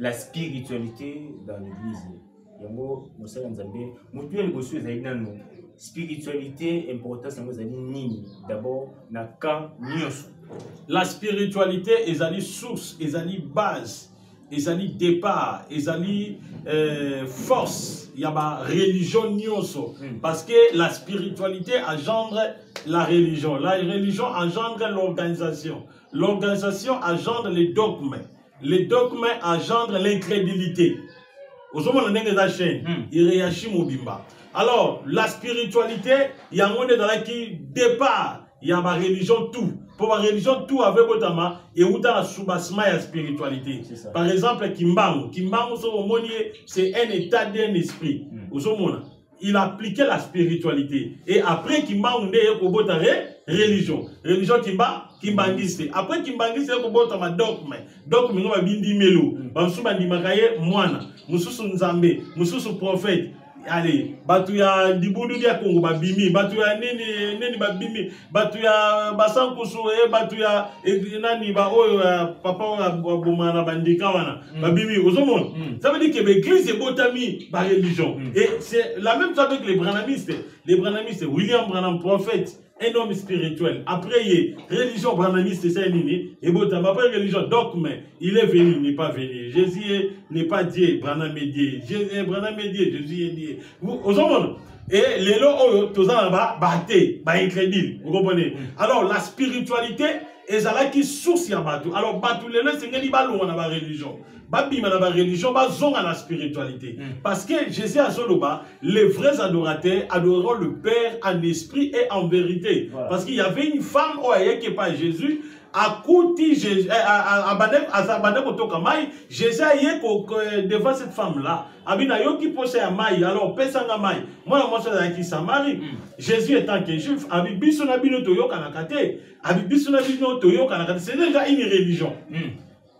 la spiritualité dans l'église. Yango Moussa Nzambe, mutu el bosu zaidano. Spiritualité importance yango zali nini? D'abord na kan nyos. La spiritualité est source, est base, est départ, est force. Il y a ma religion nyonso. Parce que la spiritualité engendre la religion. La religion engendre l'organisation. L'organisation engendre les dogmes. Les dogmes engendrent l'incrédulité. Alors, la spiritualité, il y a un monde dans qui départ, il y a ma religion tout. Pour ma religion tout avec Botama, et où dans la soubassement la spiritualité. Par exemple, Kimbangu. Kimbangu, c'est un état d'un esprit. Il appliquait la spiritualité. Et après Kimbangu, il y a religion. Religion Kimbangiste. Après Kimbangiste, il y a dogme. Dogme, il y a bindi melo. Bamsuba di makaye mwana. Mususu nzambe. Mususu prophète. Allez, batuya dibudu dia Kongo babimi, batuya nini babimi, batuya basankusu batuya nani ba oyo papa wa bomana bandika wana babimi ozomon. Ça veut dire que l'église est botami par religion. Et c'est la même chose avec les branhamistes. Les branhamistes, William Branham, prophète, un homme spirituel. Après, il religion branhamiste, c'est nini. Et botami après religion dogme, il est venu, il n'est pas venu. Jésus n'est pas Dieu, Branham est Dieu. Branham est Dieu, Jésus est Dieu. Et les lots, tous en bas, batté, incrédule. Vous comprenez? Alors, la spiritualité est là qui source à Batou. Alors, Batou, les lots, c'est qu'il y a la religion. Babima la religion, bazonga la spiritualité. Parce que Jésus a Zoloba, les vrais adorateurs adoreront le Père en esprit et en vérité. Voilà. Parce qu'il y avait une femme qui n'est pas Jésus. Jésus devant cette femme-là. Qui possède un maï, alors pesanga maï. Moi, je suis Samarie. Jésus étant que juif, c'est déjà une religion.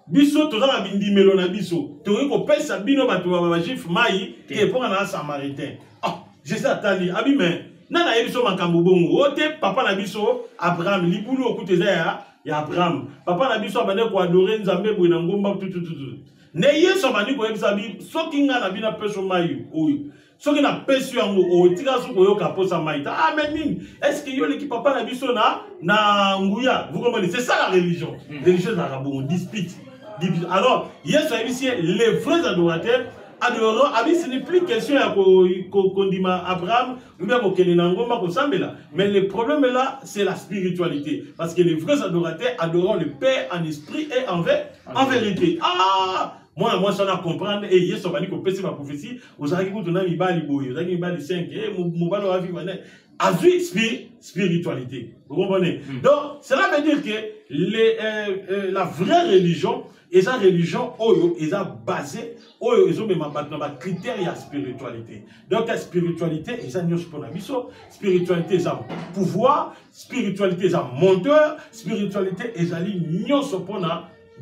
Biso toza na bindi melona biso toyi ko pesa bino bato ba juif mai et pour un samaritain. Ah, Jésus atali abi mais nana yebiso makambo bongo ote papa na biso Abraham libulu okuteza ya Abraham. Papa na biso abane ko adorer Nzambe bo na ngomba tout. Ne yeso bani ko yebisa bi soki nga na bina peso mai oyo. Soki na peso yango o tika so ko yoka posa mai. Ah mais nini? Est-ce que yo le ki papa na biso na nguya? Vous comprenez? C'est ça la religion. Religion na bon dispute. Alors, hier soir, les vrais adorateurs adoreront. Ce n'est plus question qu'on dit Abraham, mais le problème là, c'est la spiritualité. Parce que les vrais adorateurs adoreront le Père en esprit et en vérité. Ah! Moi, ça va comprendre. Et hier soir, on va dire ma prophétie. Vous avez dit que vous avez mis boy, vous avez mis 5, spiritualité. Vous comprenez? Donc, cela veut dire que la vraie religion, et sa religion, ils ont basé, ils ont même un critère de spiritualité. Donc, la spiritualité, ils ont spiritualité, ils ont pouvoir, spiritualité, ils ont monteur, spiritualité, ils ont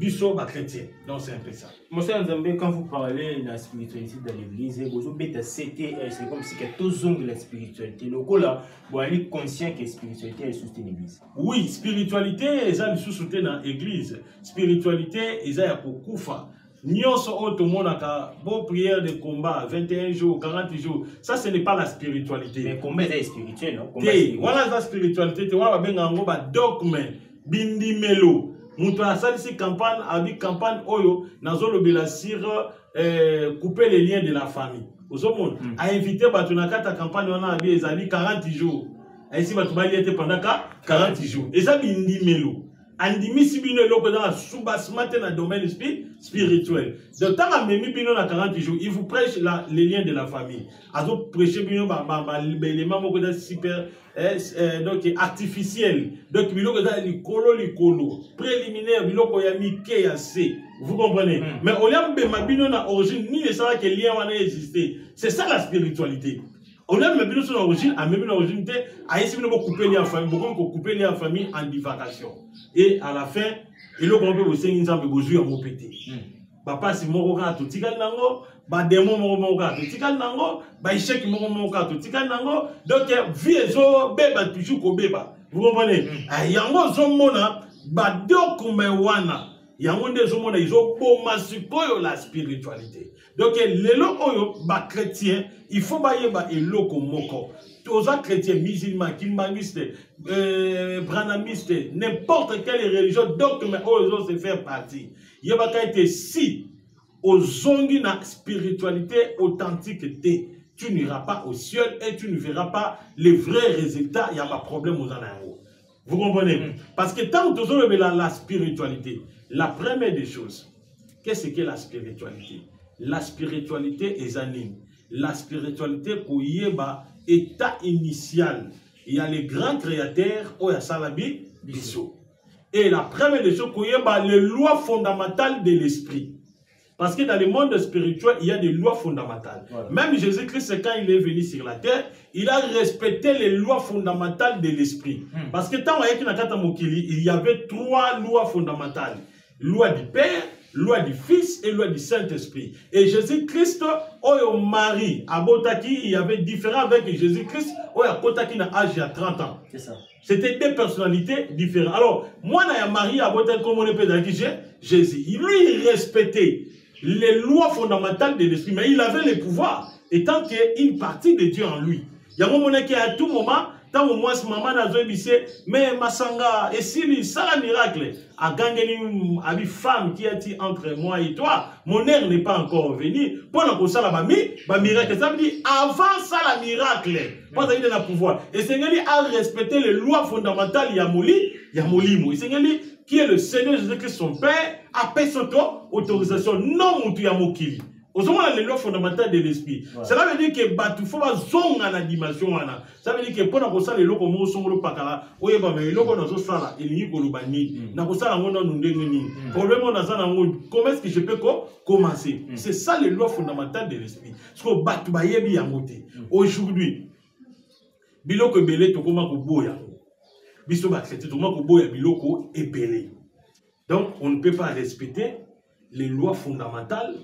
biso ba chrétien. Donc c'est un peu ça. Monsieur Nzambe, quand vous parlez de la spiritualité dans l'église, c'est comme si que tous ont de la spiritualité. Le coup là, vous êtes conscient que la spiritualité est soutenue dans l'église. Oui, spiritualité est soutenue dans l'église. Spiritualité est pour koufa. Nyonso tout le monde a beau prière de combat 21 jours, 40 jours. Ça ce n'est pas la spiritualité. Mais combat est spirituel, non? Voilà la spiritualité, tu vois ben ngoba dogme bindi melo. Moutou a salisi campagne, avec campagne oyo, nazolo belasir couper les liens de la famille. Aux hommes, a invité Batunakata campagne, on a bien 40 jours. Et ici, Batubali était pendant 40 jours. Et ça, bindi melo. Andimi si bino loko dans la soubassement dans le domaine spirituel. Donc, tant que même bino na 40 jours, il vous prêche les liens de la famille. Azo prêcher bino l'élément moko super donc artificiel. Donc, bino dans likolo préliminaire bino ya mike ya c. Vous comprenez? Mais au lieu de bino na origine ni ne savoir que lien wana exister. C'est ça la spiritualité. On a même son origine, à même l'origine, à essayer de couper les familles, beaucoup couper les familles en divagation. Et à la fin, il a compris aussi une zambe bozu à mopété. Papa si mon regard tout tikal nango, ba démon mon regard tout tikal nango, ba échec mon regard tout tikal nango. Donc vie zo beba toujours ko beba. Vous comprenez? Yango zo mona ba dokume wana. yango nde ezomona ezoboma sikoyo la spiritualité. Donc lelo oyo ba chrétien il faut bayeba eloko moko. Toza chrétien, musulman, kimbaniste, branamiste, n'importe quelle religion dogme oyo se faire partie. Yebaka été si ozongi na spiritualité authentique tu n'iras pas au ciel et tu ne verras pas les vrais résultats. Il y a pas de problème aux anneaux. Vous comprenez? Parce que tant que tu as la spiritualité, la première des choses, qu'est-ce que la spiritualité? La spiritualité est anime. La spiritualité, pour yeba, état initial. Il y a les grands créateurs, il y a Salabi, Bissot. Et la première des choses, pour yeba, les lois fondamentales de l'esprit. Parce que dans le monde spirituel, il y a des lois fondamentales. Voilà. Même Jésus-Christ, quand il est venu sur la terre, il a respecté les lois fondamentales de l'esprit. Parce que tant il y avait 3 lois fondamentales. Loi du Père, loi du Fils et loi du Saint-Esprit. Et Jésus-Christ, au Marie, à Botaki, il y avait différent avec Jésus-Christ, à Botaki, à l'âge de 30 ans. C'est ça. C'était 2 personnalités différentes. Alors, moi, à Marie, à Botaki, comme on peut dire, Jésus, lui, il respectait les lois fondamentales de l'esprit, mais il avait le pouvoir, étant qu'il y a une partie de Dieu en lui. Il y a un moment qui à tout moment, tant au moins ce maman n'a pas dit, mais Masanga, et s'il ça un miracle, à gagner une femme qui a dit entre moi et toi, mon air n'est pas encore venu, pendant que ça la miracle, ça veut dire avant ça la miracle, pas d'aller dans le pouvoir. Et Seigneur a respecté les lois fondamentales, il y a Molimo, et Seigneur qui est le Seigneur Jésus-Christ, son Père, a payé son autorisation, non, mon Tuyamokili. Aux hommes, les lois fondamentales de l'esprit. Ouais. Cela veut dire que il faut zonga la dimension. Ça veut dire que pendant que ça, les locaux sont le pakala, oui, mais les locaux dans ça, ils n'y ont pas de n'a pas ça, on a nous problème, on a ça, comment est-ce que je peux commencer? C'est ça les lois fondamentales de l'esprit. Ce qu'on bat, aujourd'hui, biloko belé, to comment ko boya. Biso ba traité, to comment ko boya biloko est belé. Donc, on ne peut pas respecter les lois fondamentales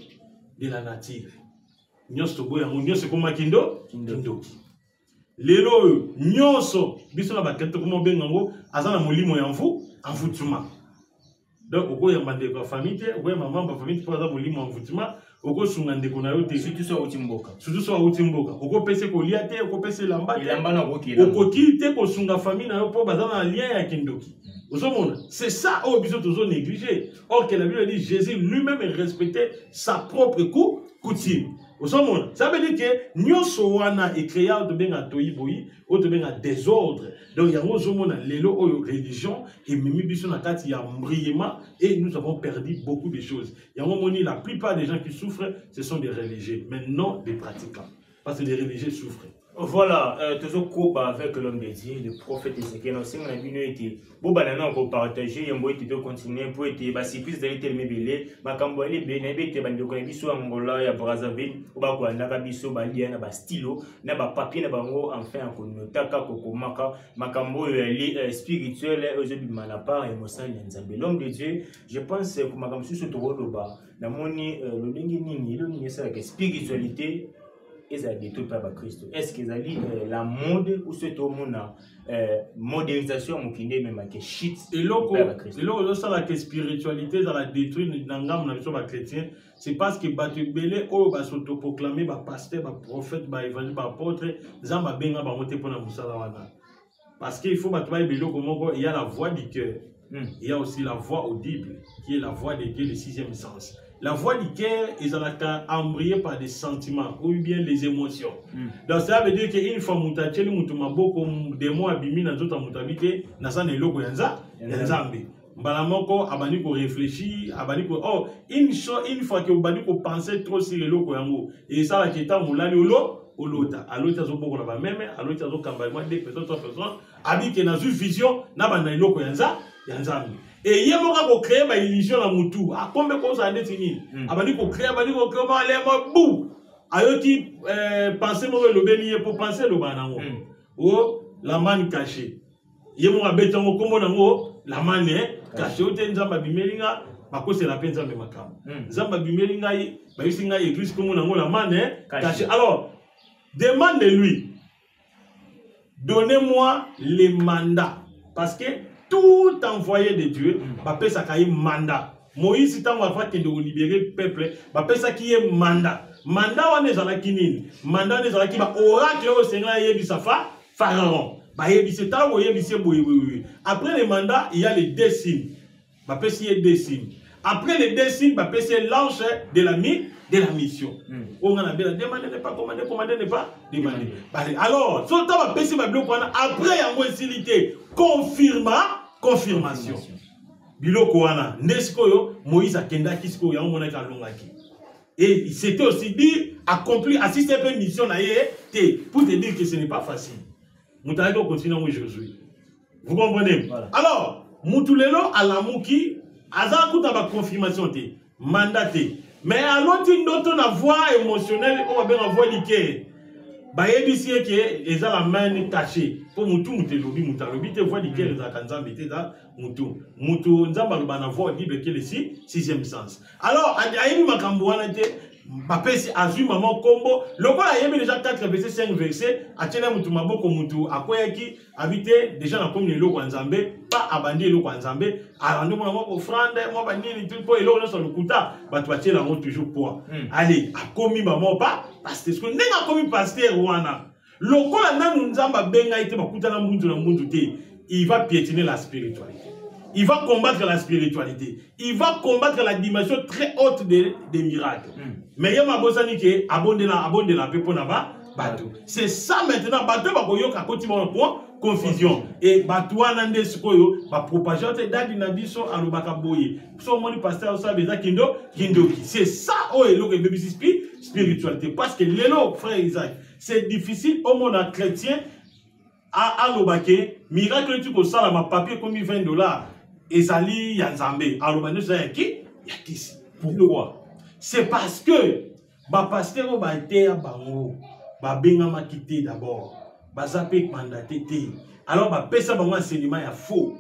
de la nature. Nyonso boya, nyonso koma kindoki. Lelo nyonso biso na ba traité comment bengango azana molimo ya mvutuma. Donc, oko ya mbande ko famille, oko ya maman ba famille pour azana molimo ya mvutuma. Oko sungande kuna yote surtout so utimboka oko pese ko liate oko pese lamba na oko kite ko sunga famille na yo po bazana lien ya kindoki osomona c'est ça au biso tozo négliger or que la Bible dit Jésus lui-même respectait sa propre coutume osomona ça veut dire que nyonso wana e créé de benga toyiboyi o to benga désordre donc yango osomona lelo oyo religion et mimi biso na kati ya mbriema et nous avons perdu beaucoup de choses yango moni la plupart des gens qui souffrent ce sont des religieux mais non des pratiquants parce que les religieux souffrent. Voilà, toujours coupe avec l'homme de Dieu, le prophète Ézéchiel. On sait qu'on a vu nous banana pour partager, on peut continuer pour être surprise d'aller tellement belé, makambo ali bene bete bande ko biso Angola ya Brazzaville, ou ba ko na biso ba lia na ba stylo, na ba papier na bango enfin ko notaka ko komaka makambo ali spirituel aujourd'hui malapa et mosali nzambe. L'homme de Dieu, je pense que makambo sur to loba na moni lo ndingi nini, lo nini ça que spiritualité est-ce qu'ils allaient la mode ou c'est au monde modernisation mokinde même que shit et là ça la spiritualité dans la détruire n'angam na biso ba chrétien c'est parce que batu belé o ba s'autoproclamer ba pasteur ba prophète ba évangile ba apôtre zamba benga ba monter pour na musala wana parce qu'il faut batu ba belé comment il y a la voix du cœur il y a aussi la voix audible qui est la voix de Dieu le 6e sens. La voix du cœur est embrayée par des sentiments ou bien les émotions. Donc ça veut dire qu'une fois que vous avez des mots abîmés dans d'autres mutabité, vous avez des logos nzambe. Mbalamoko abani ko réfléchir, abani ko oh une fois que vous avez pensé trop sur les logos yango et ça la kita mulali olota alota zo boko na ba meme alota zo kamba moi des personnes 3 personnes abi que na une vision na ba na logos nzambe. Et il y a un créer une illusion à Moutou. À combien de choses à définir? Abani ko créer, abani ko créer, abani ko bou. Ayo qui penser mauvais le béni pour penser le banango. Oh la manne cachée. Il y a un béton au combo nango la manne cachée. Au ten zamba bimelinga, bako c'est la peine zamba makam. Zamba bimelinga yi, ba yusinga église combo nango la manne cachée. Alors demande-lui, donnez-moi les mandats parce que tout envoyé de Dieu, papa ça caille mandat. Moïse tant va faire que de libérer le peuple ba pesa qui est mandat wana ezala kinini mandat ezala ki ba oracle au Seigneur yebisa pharaon ba yebisa ta wo yebisa boye après le mandat il y a les deux signes ba pesa y deux signes après les deux signes ba pesa l'ange de la mission on a bien demandé ne pas commander ne pas demander alors so ta ba pesa ba bloc après yango esilité confirmation biloko wana ndesikoyo Moïse akendaki sikoyo yango mona ka longaki et c'était aussi dit accompli assister à une mission na yé pour te dire que ce n'est pas facile mutale ko continuer moi Josué vous comprenez voilà. Alors mutulelo alamuki aza kuta ba confirmation te mandaté mais alors tu notes na voix émotionnelle on va bien voix liquée ba yebisi ke eza la main cachée pour mutu mutelobi mutalobi te voix liquée za kanzambe te za mutu nzamba loba na voix bible ke le sixième sens alors ayebi makambo wana te bapesi azui maman kombo lokola ayebi déjà 4 verset 5 verset atiena mutu maboko mutu akoyaki habité déjà na komi lelo kwa nzambe pas abandi lelo kwa nzambe alando mona mo offrande mo banini tout po eloko na lokuta batu atiela ngo toujours poids allez akomi maman pas pasteur ce que nenga komi pasteur wana lokola nanu nzamba benga ite bakuta na mundu te il va piétiner la spiritualité. Il va combattre la spiritualité. Il va combattre la dimension très haute des miracles. Mais il y a ma bosani qui abonde la pepo naba bateau. C'est ça maintenant bateau ba koyo ka kotima point confusion et bateau anande sikoyo ba propager dadi na biso alobaka boye. So moni pasteur ça beza kindoki. C'est ça oh eloko e bebisi spiritualité parce que lelo frère Isaac, c'est difficile au monde chrétien à l'obake, miracle tu peux ça ma papier comme $20 et sali yanzambe. Alobane ça qui yakisi. Pourquoi? C'est parce que ba pasteur ba été à bango, ba benga ma quitté d'abord, ba zappé mandaté té. Alors ba pesa bango enseignement ya faux.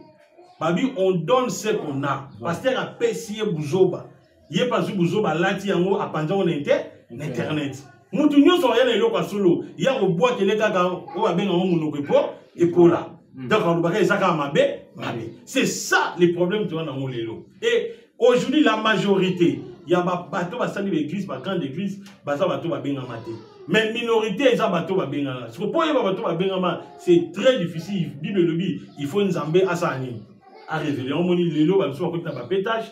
Babi on donne ce qu'on a. Pasteur a pesié buzoba. Yé pas buzoba lati yango a panza on internet. Mutu nyonso ya lelo kwa solo ya ko boîte le kaka o ba benga munoko et pour là donc on va ça mabe. C'est ça les problèmes tu vois dans lelo. Et aujourd'hui la majorité il y a ba bateau ba sali l'église ba grande église ba ça bateau ba benga maté mais minorité ça bateau ba benga là. Ce que pour y ba bateau ba benga ma c'est très difficile bible le dit il faut nzambe asani à révéler on moni lelo ba so ko na ba pétage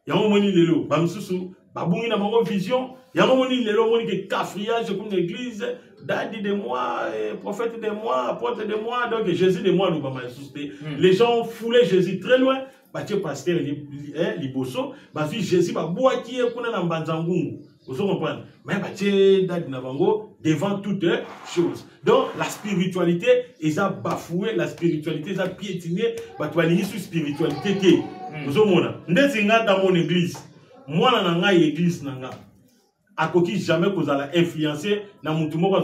ya on moni lelo ba msusu ba bungi na bango vision. Il y a un moment où il y a cafriage comme l'église, daddy de moi, prophète de moi, apôtre de moi, donc Jésus de moi, les gens foulaient Jésus très loin. Bâtir pasteur Liboso, bâtir Jésus, bois qui est qu'on a dans Banzangungu. Vous comprenez? Mais bâtir daddy Navango devant toutes choses. Donc la spiritualité, ils ont bafoué, la spiritualité, ils ont piétiné, bâtir la spiritualité. Vous comprenez? N'est-ce dans mon église? Moi, dans l'église, akoki jamais que vous allez influencer dans mon tout monde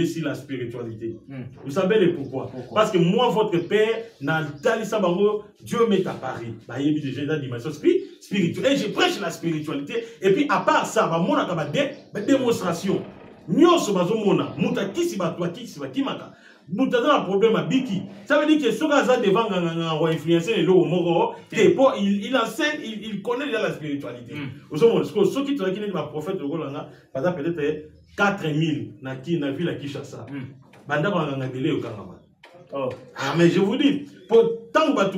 sur la spiritualité. Vous savez le pourquoi? Parce que moi, votre père, dans Talisabango, Dieu m'est apparu. Il y a déjà une dimension spirituelle. Et je prêche la spiritualité. Et puis, à part ça, moi, on a des démonstrations. Nous sommes un problème à Biki. Ça veut dire que ce gars devant influencer les lots il enseigne, il connaît déjà la spiritualité. Ceux qui sont ma prophète de Rolanda, par exemple, peut-être 4000 dans la ville à Kinshasa. Mais je vous dis, pour tant que tu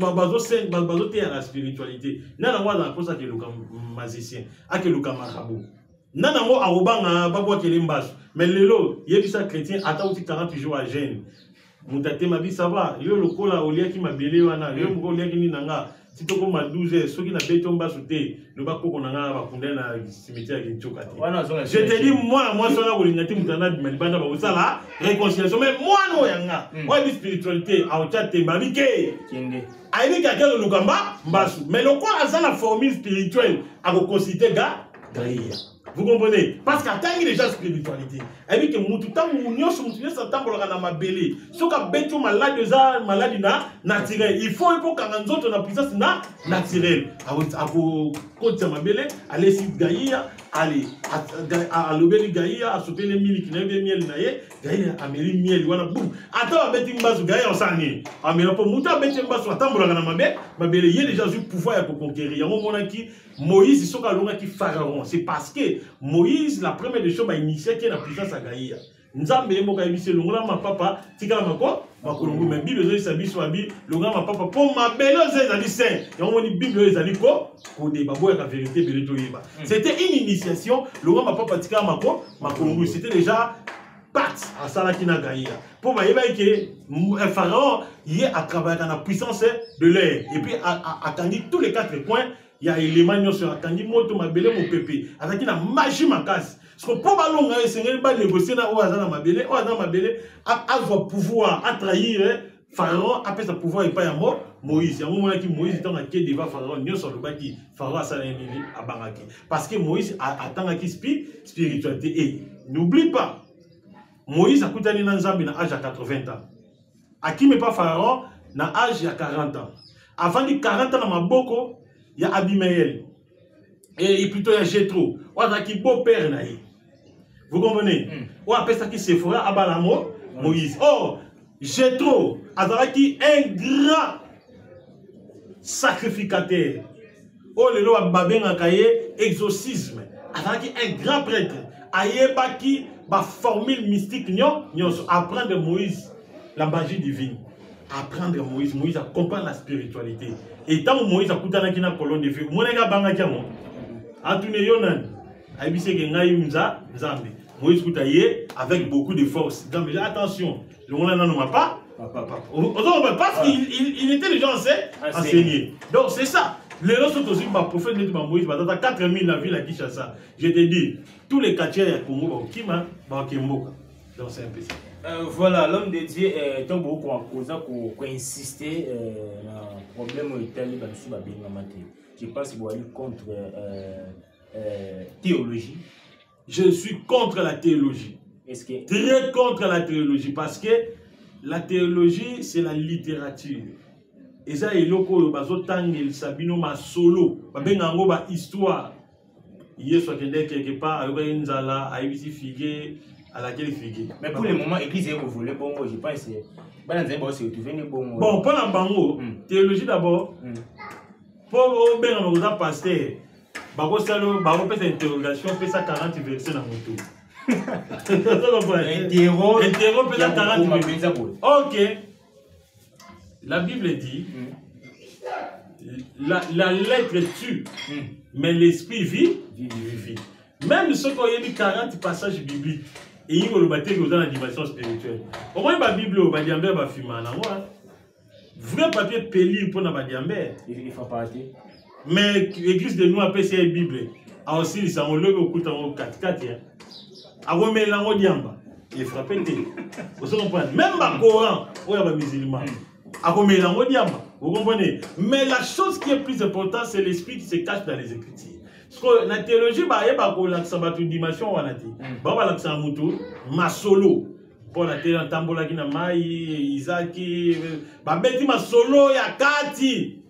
as la spiritualité, il y a un peu de magicien, de marabout. Nana mo aobanga babwa kelimbaso mais lelo yebisa chrétien ata uti 40 jours à jeûne mutate mabi ça va yo lokola olia ki mabele wana yo mko olia ki ninanga sitoko ma 12 soki na beto mbaso te no bakoko nanga bakunda na cimetière ya Kinchoka te je te dis moi sona kolingati mutana bimanda ba osala réconciliation mais moi no yanga moi di spiritualité a otate babike kinde ayi ka kelo lukamba mbaso mais lokola za la formule spirituelle a ko considérer Gaïa. Vous comprenez? Parce qu'à tant déjà spiritualité. Et puis que Moutouta Mounios s'attend à ma belle. Ce qu'a bêté malade naturel. Il faut qu'on ait une puissance naturelle. À vous côté ma belle, allez si Gaïa, allez à l'obéli Gaïa, à sauter les mille qui n'avaient miel naïe, Gaïa a mis miel, voilà boum. Attends, à bêter Mbazou Gaïa en sangé. Ah mais pour Mouta bêter Mbazou, attends, ma belle, il y a déjà eu pouvoir pour conquérir. Il y a un moment qui Moïse, ils qui pharaon. C'est parce que Moïse, la première des choses, a initié qui est la puissance à Gaïa. Nzambe moka ibise longola ma papa tika mako makolongo mais bible zo isabi swabi longola ma papa pour ma belle ezali saint et on dit bible ezali ko débat boya la vérité belito yeba. C'était une initiation longola ma papa tika mako makolongo c'était déjà pat à Salakina Gaïa. Pour ma yeba que pharaon y est à travailler dans la puissance de l'air et puis à tous les 4 coins. Il y a élément sur la candy moto ma belle mon pépé avec la magie ma casse parce que pour ballon c'est pas négocier na o azana ma belle a pouvoir à trahir pharaon après sa pouvoir et pas à mort Moïse il y a un moment qui Moïse est en train devant pharaon nyo sur le baki pharaon a ça à baraki parce que Moïse attend qui spiritualité et n'oublie pas Moïse a coûté dans Nzambe na âge à 80 ans à qui mais pas pharaon na âge à 40 ans avant de 40 ans na maboko il y a Abimaël et plutôt il y a Jéthro. On a qui beau-père naï. Vous comprenez? On appelle ça qui se fera à Balamo Moïse. Oh, Jéthro, qui un grand sacrificateur. Oh, le loi Babé Nakaye, exorcisme. Qui un grand prêtre. Ayeba qui va formule mystique, apprendre Moïse la magie divine. Apprendre Moïse, Moïse a comprendre la spiritualité. Et tant que Moïse a coupé dans la colonne de feu, Moïse a banga kiamo. Antoine Yonan, Aibise Gengaï Mza, Nzambe. Moïse coutaillé avec beaucoup de force. Mais attention, le monde n'en a pas. Parce qu'il était déjà enseigné. Donc c'est ça. Les autres aussi, ma prophète de Moïse, dans 4000 la ville à Kinshasa. Je te dis, tous les quartiers à Congo, Kima, Bakemboka. Donc c'est un peu ça. Voilà, l'homme de Dieu est un beaucoup pour insister dans le problème italien. Je pense qu'il va aller contre théologie. Je suis contre la théologie. Est-ce que... Très contre la théologie parce que la théologie c'est la littérature. Et ça est loko bazotangel sabino ma solo, babengango ba histoire. Hier soit quelque part avec une zala, aibisi figué. À laquelle figue. Mais pour le moment, l'église est revolée. Bon, je pense que bon, pour la bango, théologie d'abord. Pour bien un pasteur, bako salo, bako peut interrogation, peut ça 40 versets dans mon tour. Interro peut ça 40 versets. Ok. La Bible dit, la lettre tue, mais l'esprit vit. Même ceux qui ont eu 40 passages bibliques. Et il y a dans la dimension spirituelle. Au moins, la Bible, va dire va filmer. Vrai papier peli pour la diambe. Il faut pas arrêter. Mais l'église de nous appelle la Bible. A aussi, ils sont le coup en 4-4. A remettre la diamba. Il frappe. Vous comprenez? Même le Coran, où il y a des musulmans. A remettre la diamba. Vous comprenez? Mais la chose qui est plus importante, c'est l'esprit qui se cache dans les Écritures. Parce que la théologie, il y a une dimension. Il y a ma solo. Pour la théologie, Tambola qui n'a pas Isaki. Il ma solo, il y a Kati.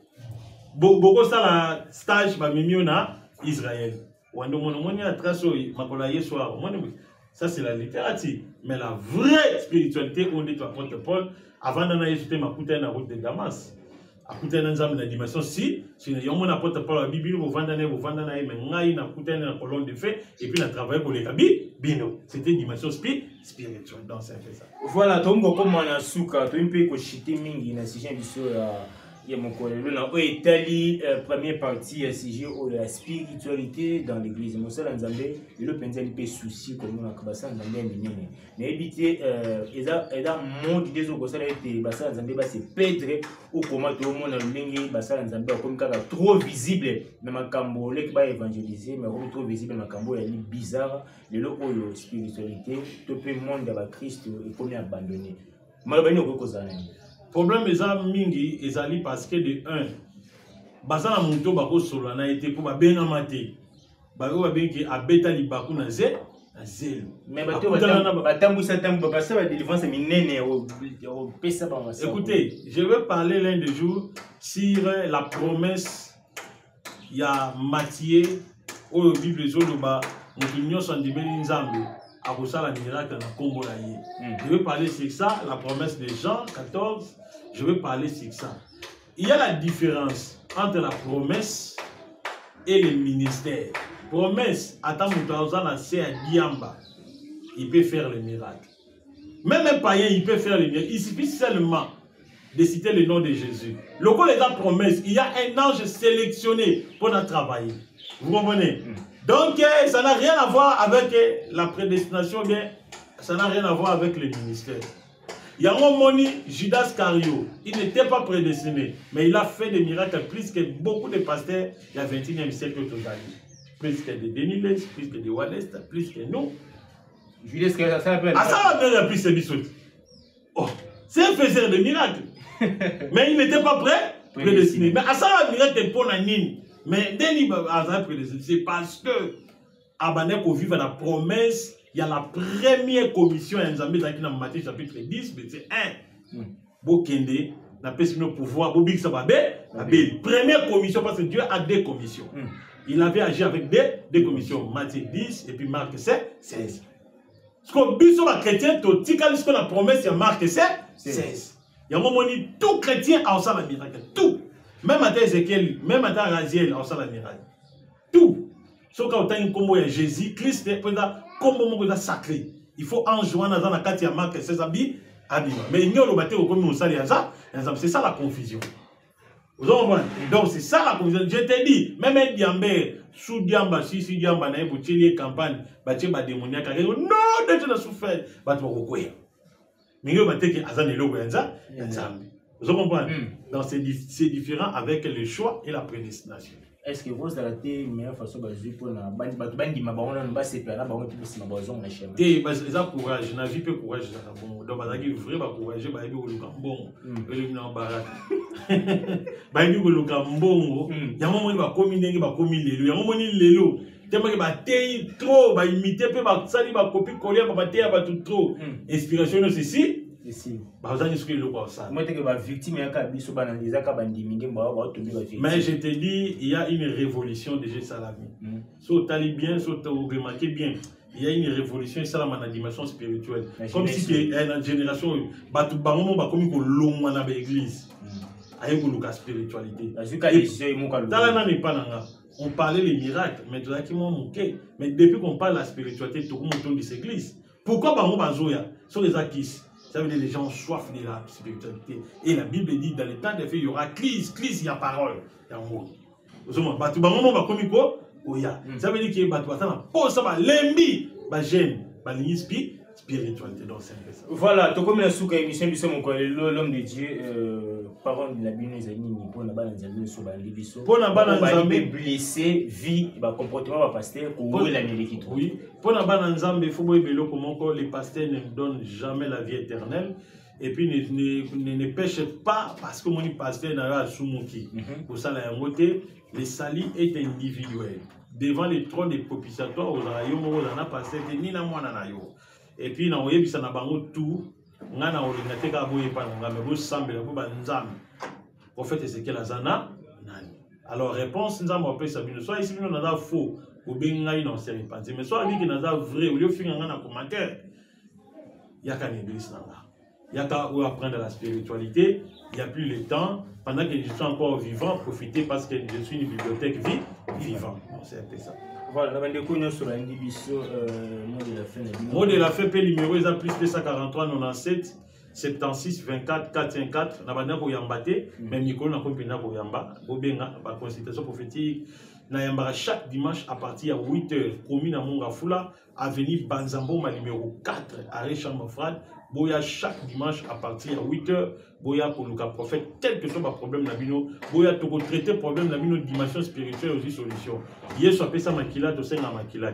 Beaucoup de la stage, il y a Israël. Ça, c'est la littérature. Mais la vraie spiritualité, on dit l'apôtre Paul, avant d'aller jeter ma coutée dans la route de Damas. À côté d'un la dimension si il y a un apôtre Paul la Bible vous vendez mais ngai na côté na colonne de feu et puis on travaille pour les kabis bino c'était une dimension spirituelle donc c'est un peu ça. Voilà donc comme on a souka to impe ko chiti mingi na sujet biso ya mokolelo na Italie première partie sujet la spiritualité dans l'église mosala nzambe le penza lipe souci comme on a kabasa nzambe minene na ebité eza monde des okosala ete basala nzambe ba se perdre ou comment tout le monde ndenge basala nzambe comme kaka trop visible na makambo leki ba évangéliser mais trop visible na makambo ya li bizarre lelo oyo spiritualité to pe monde ya ba Christ et comme abandonné malabani okokozana. Problème mingi ezali parce que de 1 basala monto bako solo na été pour ba benga maté bayo babengi abeta libaku na zelo. Mais écoutez, je vais parler l'un des jours sur la promesse. Il y a Matthieu, où la Bible est je vais parler sur ça, la promesse de Jean 14. Je vais parler sur ça. Il y a la différence entre la promesse et le ministère. Promesse, attends, il peut faire le miracle. Même un païen, il peut faire le miracle. Il suffit seulement de citer le nom de Jésus. Le coup, les promesses, il y a un ange sélectionné pour travailler. Vous comprenez? Donc, ça n'a rien à voir avec la prédestination, bien, ça n'a rien à voir avec le ministère. Il y a un moment, Judas Cario, il n'était pas prédestiné, mais il a fait des miracles plus que beaucoup de pasteurs du XXIe siècle total. Plus que de Denilles, plus que de Wallace, plus que nous. Judas Cario, ça s'appelle. Ah, ça va bien plus que oh, c'est un faiseur de miracles. Mais il n'était pas prédestiné. Mais à ça va miracle pour la nine. Mais Denis a prédestiné. C'est parce que Abanek au vivre la promesse. Il y a la première commission à Nzambé dans Matthieu chapitre 10, verset 1. Bokende, n'a pas le pouvoir, Bobik Sababé, première commission, parce que Dieu a deux commissions. Il avait agi avec deux commissions, Matthieu 10 et puis Marc 16. Ce qu'on dit sur les chrétiens, tout ce qu'on a promesse, il y a Marc 16. Il y a un moment où tout chrétien a aussi la miracle. Tout. Même à Ézéchiel, même à Raziel, a aussi la miracle. Tout. Sauf quand on a combo à Jésus, Christ, comme on sacré. Il faut enjoindre dans la carte de Marc 16 habits. Mais il y a le bâtiment comme on s'allie à ça. C'est ça la confusion. Vous comprenez? Donc c'est ça la confusion. Je te dis, même un diambé, sous diamba, si diamba, n'a pas de campagne, bâti ba démoniaque, non, déjà n'a souffert, bâti ba kokoya. Mais il y a bâti qui azan elo goyanza, vous comprenez? Donc c'est différent avec le choix et la prédestination. Est-ce que vous avez été meilleure façon de jouer pour la bande ma baron ne pas se perdre baron qui se maboison na schéma et ça courage na vie peu courage ça bon donc bazaki vrai ba courage ba yebi koluka mbongo ele na barak ba yebi koluka mbongo yango moni ba komi ndenge ba komi lelo yango moni lelo tellement que ba tei trop ba imiter pe ba sali ba copie coller ba tei ba tout trop inspiration c'est si ici ba ozani ce que le quoi ça moi te que ba victime ya ka biso ba nandiza ka bandi mingi ba tomber ba victime. Mais je te dis il y a une révolution de Jésus Salami. So tali bien, so tu remarquez bien, il y a une révolution ça dans la dimension spirituelle. Comme si tu es une génération ba tout ba moment ba comme ko longwa na ba église. Ayo ko luka spiritualité. Tala na n'est pas nanga. On parlait les miracles, mais tu as qui m'ont manqué. Mais depuis qu'on parle de la spiritualité, tout le monde tourne de cette église. Pourquoi ba ba zoya sur les acquis? Ça veut dire que les gens ont soif de la spiritualité. Et la Bible dit dans les temps des faits, il y aura crise, il y a parole, il y a mot. Vous savez, ça veut dire que ça va lembi, spiritualité. Donc c'est un peu ça. Voilà, tout comme la souka émission, l'homme de Dieu, parole de la Bible, nous a dit pour la balance de sur la libiso. Pour la balance de blessé, vie, comportement va pasteur, pour la médecine. Oui, pour la balance de il faut que les pasteurs ne donnent jamais la vie éternelle. Et puis ne pêche pas parce que mon pasteur n'a pas soumoki. Pour ça, la montée, le sali est individuel. Devant les trônes des propitiatoires, on a passé ni na moi na yo. Et puis, on a eu tout. On a eu prophète Ezekiel Azana. Alors, réponse, nous avons appelé ça. Soit ici, nous avons faux. Ou bien, nous avons répondu. Mais soit nous avons vrai. Au lieu de faire un commentaire, il y a qu'un église là. Il y a qu'à apprendre la spiritualité. Il n'y a plus le temps. Pendant que je suis encore vivant, profiter parce que je suis une bibliothèque vivante. C'est un peu ça. Voilà, nous avons sur la indivision mot de la fin. Mot de la fin, numéro est plus 243 97 76 24 454. Nous avons yambate, même Nicolas n'a pas pu yamba. Bobenga, par consultation prophétique. Nayambara chaque dimanche à partir de 8h. Commune à Mongafula, avenue Banzambo, numéro 4, arrêt Chambre-Frade. Boya chaque dimanche à partir de 8h. Boya pour le prophète, quel que soit le problème, Boya pour traiter le problème, dimension spirituelle aussi solution. Hier, je appelle ça Makila, tu sais, Makila.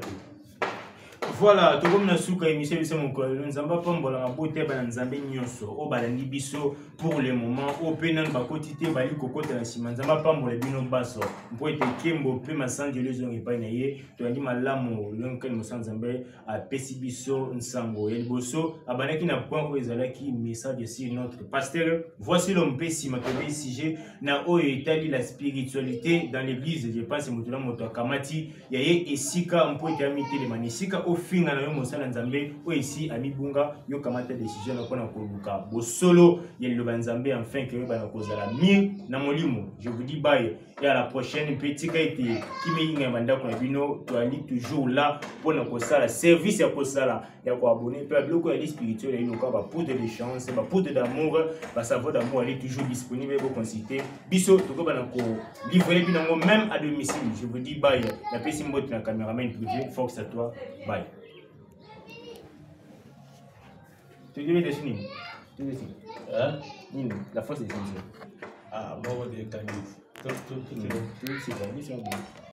Voilà, tout comme nous émission nous avons pas mbola beauté ba nzambe nyonso o balandi biso pour le moment au penan ba kotité ba likokota na sima nzamba pa mbola bino baso mpo ete kembo pe masanje lezo ngipa na ye to andi malamu lonken musanzambe a pesi biso nsango ya liboso abanaki na point où ezalaki message sur notre pasteur. Voici l'homme pesi matobe sujet na o etali la spiritualité dans l'église. Je pense mutuna moto kamati ya ye esika mpo ete amite le manisika o finga na yo mosala nzambe o esi amibunga yo kamata décision na kona koluka bosolo ya loba nzambe enfin que ba na kozala mi na molimo. Je vous dis bye et à la prochaine. Petit ka été kimeinga banda ko bino to ali toujours là pour na kosala service ya kosala ya ko abonner pe bloko ya spirituel ya inoka ba poudre de chance ba poudre d'amour ba savoir d'amour elle est toujours disponible pour consulter biso to ko ba na ko livrer binango même à domicile. Je vous dis bye na pesi mbote na caméraman privé Fox à toi bye. Tu dis de fini. Tu dis Hein? La force est essentielle. Ah, bon, on va dire tout c'est bon.